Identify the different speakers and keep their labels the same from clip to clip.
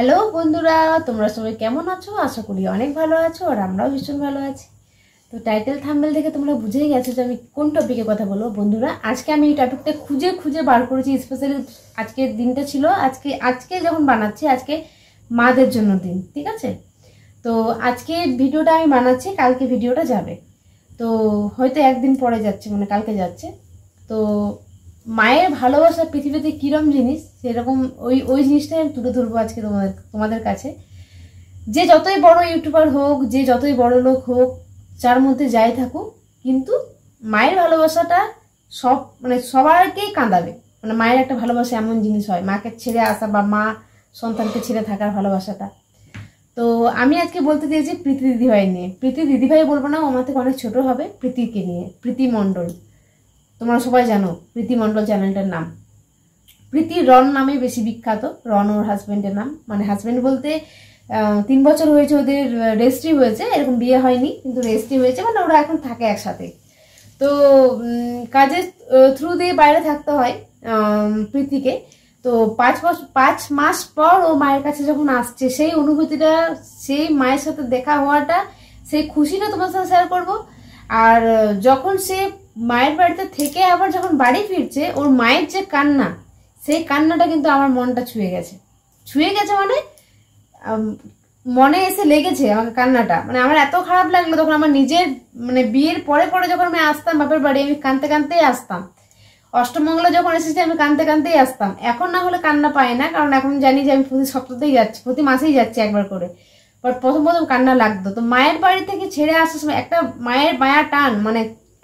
Speaker 1: Hello বন্ধুরা, তোমরা সবাই কেমন আছো? আশা করি অনেক ভালো আছো আর আমরাও ভীষণ ভালো আছি। তো টাইটেল থাম্বনেল দেখে তোমরা বুঝেই গেছো যে আমি কোন টপিকে কথা বলবো। বন্ধুরা, আজকে আমি এই টপিকটা খুঁজে খুঁজে বার করেছি। স্পেশালি আজকের দিনটা ছিল, আজকে যখন বানাচ্ছি, আজকে মাদের জন্য দিন, ঠিক আছে? তো আজকে ভিডিওটা আমি বানাচ্ছি, কালকে ভিডিওটা যাবে। তো হয়তো একদিন পরে যাচ্ছে, মানে কালকে যাচ্ছে। তো মায়ের ভালোবাসা পৃথিবীতে কিরম জিনিস, সেরকম ওই জিনিসটাই আমি তুলে ধরবো আজকে তোমাদের কাছে। যে যতই বড় ইউটিউবার হোক, যে যতই বড় লোক হোক, যার মধ্যে যাই থাকুক, কিন্তু মায়ের ভালোবাসাটা সবারকেই কাঁদাবে। মানে মায়ের একটা ভালোবাসা এমন জিনিস হয়, মাকে ছেড়ে আসা বা মা সন্তানকে ছেড়ে থাকার ভালোবাসাটা। তো আমি আজকে বলতে দিয়েছি প্রীতি দিদিভাই নিয়ে। প্রীতি দিদিভাই বলবো না, আমার থেকে অনেক ছোট হবে। প্রীতিকে নিয়ে, প্রীতি মণ্ডল। তোমরা সবাই জানো প্রীতি মণ্ডল চ্যানেলটার নাম। প্রীতি রন নামে বেশি বিখ্যাত। রন ওর হাজব্যান্ডের নাম, মানে হাজব্যান্ড বলতে 3 বছর হয়েছে ওদের রেজিস্ট্রি হয়েছে, এরকম বিয়ে হয়নি, কিন্তু রেজিস্ট্রি হয়েছে, মানে ওরা এখন থাকে একসাথে। তো কাজের থ্রু দিয়ে বাইরে থাকতে হয় প্রীতিকে। তো 5 মাস পর ও মায়ের কাছে যখন আসছে, সেই অনুভূতিটা, সেই মায়ের সাথে দেখা হওয়াটা, সেই খুশিটা তোমার সাথে শেয়ার করবো। আর যখন সে মায়ের বাড়িতে থেকে আবার যখন বাড়ি ফিরছে, ওর মায়ের যে কান্না, সেই কান্নাটা কিন্তু আমার মনটা ছুঁয়ে গেছে। মানে মনে এসে লেগেছে আমাকে কান্নাটা। মানে আমার এত খারাপ লাগলো তখন, আমার নিজের মানে বিয়ের পরে পরে যখন আমি আসতাম বাপের বাড়ি, আমি কাঁদতে কাঁদতেই আসতাম। অষ্টমঙ্গলে যখন এসেছি আমি কাঁদতে কাঁদতেই আসতাম। এখন না হলে কান্না পাই না, কারণ এখন জানি যে আমি প্রতি সপ্তাহতেই যাচ্ছি, প্রতি মাসেই যাচ্ছি একবার করে। বাট প্রথম কান্না লাগতো। তো মায়ের বাড়ি থেকে ছেড়ে আসার সময় একটা মায়ের মায়া টান, মানে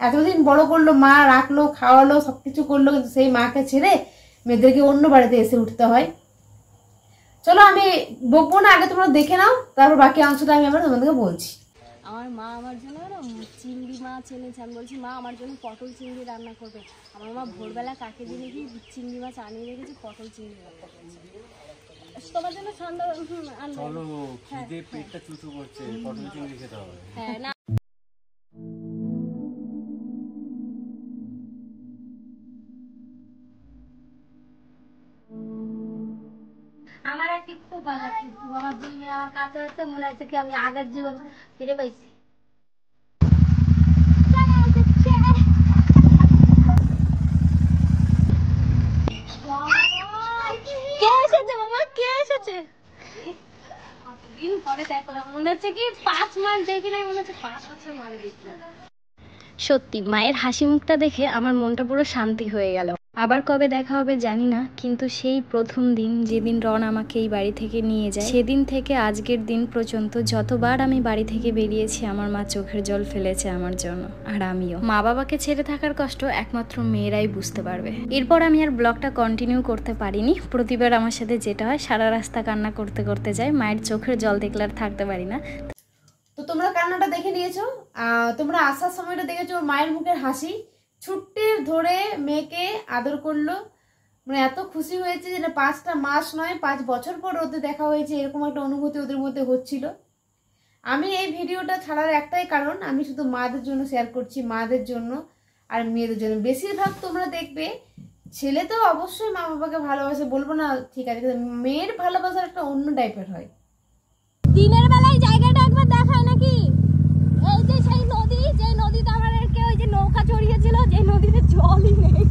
Speaker 1: এতদিন বড় করলো মা, রাখলো, খাওয়ালো, সবকিছু করলো, কিন্তু সেই মাকে ছেড়ে মেয়েদেরকে অন্য বাড়িতে এসে উঠতে হয়। চলো আমি বকবো না, আগে তোমরা দেখে নাও, তারপর বাকি অংশটা আমি আবার তোমাদেরকে বলছি।
Speaker 2: আমার মা আমার জন্য চিংড়ি মাছ এনেছে। আমি বলছি মা আমার জন্য পটল চিংড়ি রান্না করবে। আমার মা ভোরবেলা কাকে দিনে কি চিংড়ি মাছ আনিয়ে রেখেছে, পটল চিংড়ি রান্না করেছে। তোমার জন্য সন্ধ্যা চলো, খিদে পেটটা চুচু করছে, পটল চিংড়ি খেতে হবে। হ্যাঁ না,
Speaker 3: আমার একটি খুব ভালো লাগছে। আমার দুই মেয়ে আমার কাছে হচ্ছে, মনে হচ্ছে কি আমি আগের জীবন ফিরে পাইছি।
Speaker 2: কে এসেছে মামা, কে এসেছে? দিন পরে দেখলাম, মনে হচ্ছে কি 5 মাস দেখি নাই, মনে হচ্ছে 5 বছর মানে দেখলাম। সত্যি মায়ের হাসি মুখটা দেখে আমার মনটা পুরো শান্তি হয়ে গেল। আবার কবে দেখা হবে জানি না, কিন্তু সেই প্রথম দিন যেদিন রন আমাকে এই বাড়ি থেকে নিয়ে যায়, সেদিন থেকে আজকের দিন পর্যন্ত যতবার আমি বাড়ি থেকে বেরিয়েছি, আমার মা চোখের জল ফেলেছে আমার জন্য। আর আমিও। মা বাবাকে ছেড়ে থাকার কষ্ট একমাত্র মেয়েরাই বুঝতে পারবে। এরপর আমি আর ব্লগটা কন্টিনিউ করতে পারিনি। প্রতিবার আমার সাথে যেটা হয়, সারা রাস্তা কান্না করতে করতে যাই, মায়ের চোখের জল দেখলে আর থাকতে পারি না।
Speaker 1: তো তোমরা কান্নাটা দেখে নিয়েছো, তোমরা আসার সময়টা দেখেছো, ওর মায়ের মুখের হাসি। ছুট্টি ধরে মেয়েকে আদর করলো, মানে এত খুশি হয়েছে যে 5টা মাস নয়, 5 বছর পর ওদের দেখা হয়েছে, এরকম একটা অনুভূতি ওদের মধ্যে হচ্ছিল। আমি এই ভিডিওটা ছাড়ার একটাই কারণ, আমি শুধু মাদের জন্য শেয়ার করছি, মাদের জন্য আর মেয়েদের জন্য। বেশিরভাগ তোমরা দেখবে ছেলে তো অবশ্যই মা বাবাকে ভালোবাসে, বলবো না, ঠিক আছে, মেয়ের ভালোবাসার একটা অন্য টাইপের হয়।
Speaker 2: দিনের বেলায় জায়গাটা একবার দেখায় নাকি? এই যে সেই নদী, যে নদীতে আমাদেরকে ওই যে নৌকা চড়িয়েছিল, যে নদীতে জলই নেই।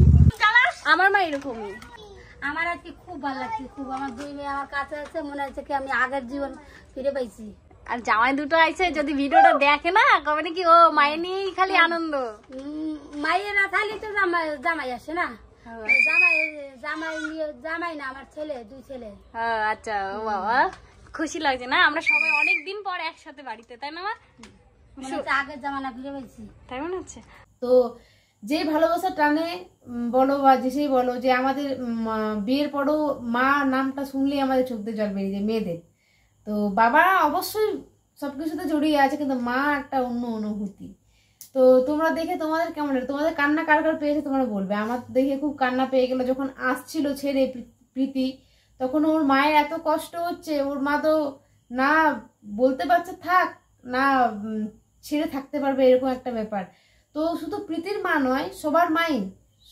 Speaker 2: আমার মা এরকমই।
Speaker 3: আমার আজকে খুব ভালো লাগছে, খুব। আমার দুই মেয়ে আমার কাছে আছে, মনে হচ্ছে কি আমি আগের জীবন ফিরে পাইছি।
Speaker 2: আর জামাই দুটো আইছে, যদি ভিডিওটা দেখে না কবে নাকি ও মায়ের নিয়েই খালি আনন্দ।
Speaker 3: মায়েরা খালি তো জামাই আসে না, জামাই না, আমার ছেলে, 2 ছেলে।
Speaker 2: আচ্ছা, ও বাবা, খুশি লাগছে না? আমরা সবাই অনেকদিন পর একসাথে বাড়িতে, তাই না? আমার
Speaker 3: আগের জামানা ফিরে পাইছি,
Speaker 2: তাই মনে হচ্ছে।
Speaker 1: তো যে ভালোবাসা টানে বলো বা যেসেই বলো, যে আমাদের বিয়ের পরও মা নামটা শুনলেই আমাদের চোখ দিয়ে জল বেরিয়ে যায় মেয়েদের। তো বাবা অবশ্যই সবকিছুতে জড়িয়ে আছে, কিন্তু মা একটা অন্য অনুভূতি। তো তোমরা দেখে তোমাদের কেমন লাগে? তোমাদের কান্না কার কার পেয়েছে তোমরা বলবে। আমার দেখে খুব কান্না পেয়ে গেল যখন আসছিল ছেড়ে প্রীতি, তখন ওর মায়ের এত কষ্ট হচ্ছে, ওর মা তো না বলতে পারছে থাক, না ছেড়ে থাকতে পারবে, এরকম একটা ব্যাপার। তো শুধু প্রীতির মা নয়, সবার মাই,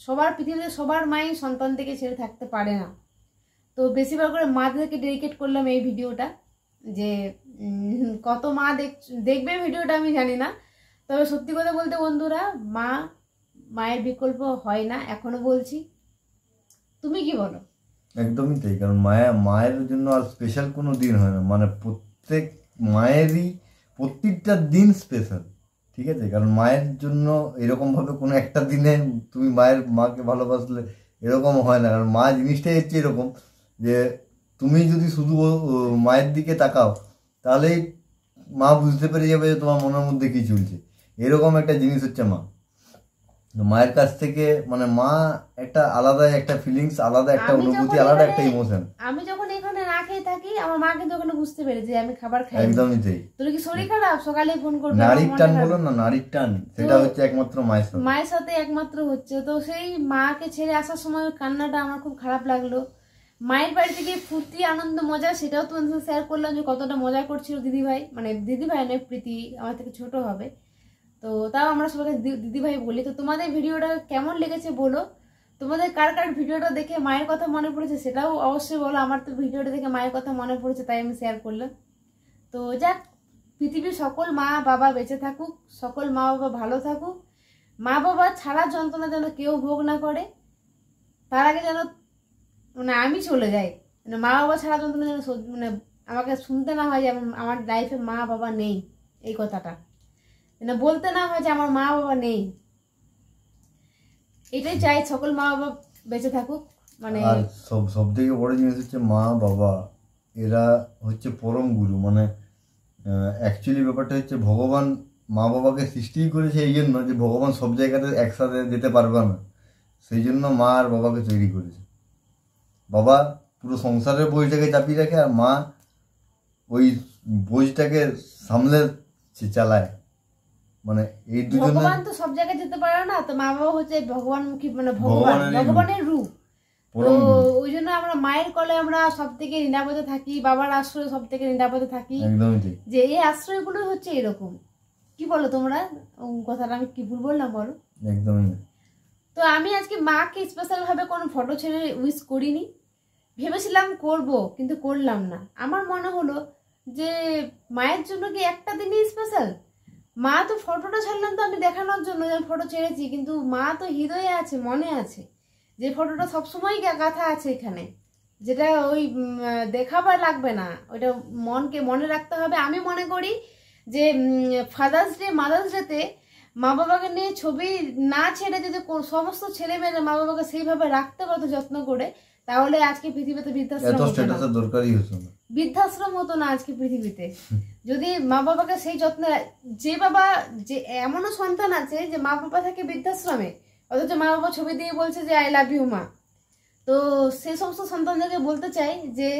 Speaker 1: সবার পৃথিবীতে সবার মাই সন্তান থেকে ছেড়ে থাকতে পারে না। তো বেশিরভাগ করে মাদেরকে ডেডিকেট করলাম এই ভিডিওটা, যে কত মা দেখবে ভিডিওটা আমি জানি না, তবে সত্যি কথা বলতে বন্ধুরা মায়ের বিকল্প হয় না, এখনো বলছি। তুমি কি বলো?
Speaker 4: একদমই তাই, কারণ মায়ের জন্য আর স্পেশাল কোনো দিন হয় না, মানে প্রত্যেক মায়েরই প্রত্যেকটা দিন স্পেশাল, ঠিক আছে? কারণ মায়ের জন্য এরকমভাবে কোনো একটা দিনে তুমি মাকে ভালোবাসলে এরকম হয় না। কারণ মা জিনিসটাই হচ্ছে এরকম যে তুমি যদি শুধু মায়ের দিকে তাকাও তাহলেই মা বুঝতে পেরে যাবে যে তোমার মনের মধ্যে কী চলছে। এরকম একটা জিনিস হচ্ছে মা। মায়ের কাছ থেকে মানে মা একটা আলাদা একটা ফিলিংস, আলাদা একটা অনুভূতি, আলাদা একটা ইমোশন।
Speaker 1: আমি যখন এখানে না খেয়ে থাকি আমার মা কিন্তু ওখানে বুঝতে পেরে যে আমি খাবার খাই।
Speaker 4: একদমই তাই।
Speaker 1: তোর কি শরীর খারাপ, সকালে ফোন করবে।
Speaker 4: নারীর টান বলো না, নারীর টান, সেটা হচ্ছে একমাত্র মায়ের সাথে
Speaker 1: একমাত্র হচ্ছে। তো সেই মাকে ছেড়ে আসার সময় কান্নাটা আমার খুব খারাপ লাগলো। মায়ের বাড়ি থেকে ফুর্তি আনন্দ মজা সেটাও তোমাদের সাথে শেয়ার করলাম যে কতটা মজা করছিল দিদিভাই, মানে দিদিভাই নয়, প্রীতি আমার থেকে ছোট হবে, তো তাও আমরা সবাইকে দিদিভাই বলি। তো তোমাদের ভিডিওটা কেমন লেগেছে বলো, তোমাদের কার কার ভিডিওটা দেখে মায়ের কথা মনে পড়েছে সেটাও অবশ্যই বলো। আমার তো ভিডিওটা দেখে মায়ের কথা মনে পড়েছে তাই আমি শেয়ার করলাম। তো যাক, পৃথিবীর সকল মা বাবা বেঁচে থাকুক, সকল মা বাবা ভালো থাকুক, মা বাবা ছাড়া যন্ত্রণা যেন কেউ ভোগ না করে, তার আগে যেন মানে আমি চলে যাই, মানে মা বাবা ছাড়া যন্ত্রণা যেন মানে আমাকে শুনতে না হয় যে আমার লাইফে মা বাবা নেই, এই কথাটা মানে বলতে না হয় যে আমার মা বাবা নেই। এটাই চাই, সকল মা বাবা বেঁচে থাকুক। মানে
Speaker 4: আর সব থেকে বড় জিনিস হচ্ছে মা বাবা এরা হচ্ছে পরম গুরু। মানে অ্যাকচুয়ালি ব্যাপারটা হচ্ছে ভগবান মা বাবাকে সৃষ্টিই করেছে এই জন্য যে ভগবান সব জায়গাতে একসাথে যেতে পারবে না, সেই জন্য মা আর বাবাকে তৈরি করেছে। বাবা পুরো সংসারের বোঝটাকে চাপিয়ে রাখে আর মা ওই বোঝটাকে সামলে চালায়। মানে এই দুজনে,
Speaker 1: ভগবান তো সব জায়গায় যেতে পারে না, তো মা বাবা হচ্ছে ভগবানমুখী, মানে ভগবানের রূপ। তো ওই জন্য আমরা মায়ের কোলে আমরা সব থেকে নিরাপদে থাকি, বাবার আশ্রয় সব থেকে নিরাপদে থাকি।
Speaker 4: একদমই ঠিক,
Speaker 1: যে এই আশ্রয়গুলো হচ্ছে এরকম। কি বলো তোমরা? কথাটা আমি কি ভুল বললাম বলো?
Speaker 4: একদমই না।
Speaker 1: তো আমি আজকে মাকে স্পেশাল ভাবে কোনো ফটো ছেড়ে উইশ করিনি, ভেবেছিলাম করব কিন্তু করলাম না। আমার মনে হলো যে মায়ের জন্য কি একটা দিনই স্পেশাল? মা তো ফটোটা ছাড়লাম তো আমি দেখানোর জন্য যে ফটো ছেড়েছি, কিন্তু মা তো হৃদয়ে আছে, মনে আছে, যে ফটোটা সবসময় গাঁথা আছে এখানে, যেটা ওই দেখাবার লাগবে না, ওইটা মনকে মনে রাখতে হবে। আমি মনে করি যে ফাদার্স ডে মাদার্স ডেতে মা বাবাকে নিয়ে ছবি না ছেড়ে যদি সমস্ত ছেলে মেয়েরা মা বাবাকে সেইভাবে রাখতে পারতো যত্ন করে, তাহলে আজকে পৃথিবীতে বৃদ্ধাশ্রম হতো না আজকে পৃথিবীতে। যদি মা বাবাকে সেই যত্নে, যে বাবা যে এমনও সন্তান আছে যে মা বাবা থাকে বৃদ্ধাশ্রমে, অথচ মা বাবা ছবি দিয়ে বলছে যে আই লাভ ইউ মা। তো সেই সমস্ত সন্তানদেরকে বলতে চাই যে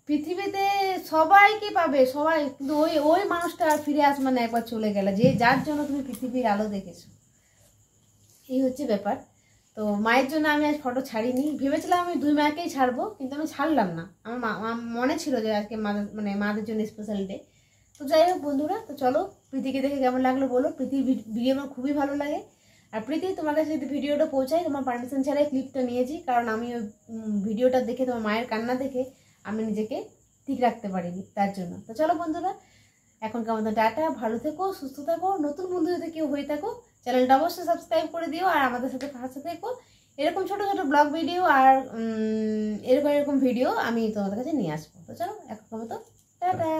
Speaker 1: পৃথিবীতে সবাইকে পাবে সবাই, কিন্তু ওই মানুষটা আর ফিরে আসবে না একবার চলে গেলে, যে যার জন্য তুমি পৃথিবীর আলো দেখেছো। এই হচ্ছে ব্যাপার। তো মায়ের জন্য আমি আজ ফটো ছাড়িনি, ভেবেছিলাম আমি দুই মাকেই ছাড়বো, কিন্তু আমি ছাড়লাম না। আমার মনে ছিল যে আজকে মাদের জন্য স্পেশাল ডে। তো যাই হোক বন্ধুরা, তো চলো প্রীতিকে দেখে কেমন লাগলো বলো। প্রীতির ভিডিও আমার খুবই ভালো লাগে। আর প্রীতি, তোমার কাছে যদি ভিডিওটা পৌঁছায়, তোমার পারমিশন ছাড়াই ক্লিপটা নিয়েছি, কারণ আমি ওই ভিডিওটা দেখে তোমার মায়ের কান্না দেখে আমি নিজেকে ঠিক রাখতে পারিনি, তার জন্য। তো চলো বন্ধুরা, এখনকার মতো টাটা, ভালো থেকো, সুস্থ থাকো। নতুন বন্ধু যদি কেউ হয়ে থাকো চ্যানেলটা অবশ্যই সাবস্ক্রাইব করে দিও, আর আমাদের সাথে পাশে থেকো। এরকম ছোট ছোট ব্লগ ভিডিও আর এরকম ভিডিও আমি তোমাদের কাছে নিয়ে আসবো। তো চলো এখনকার মতো টাটা।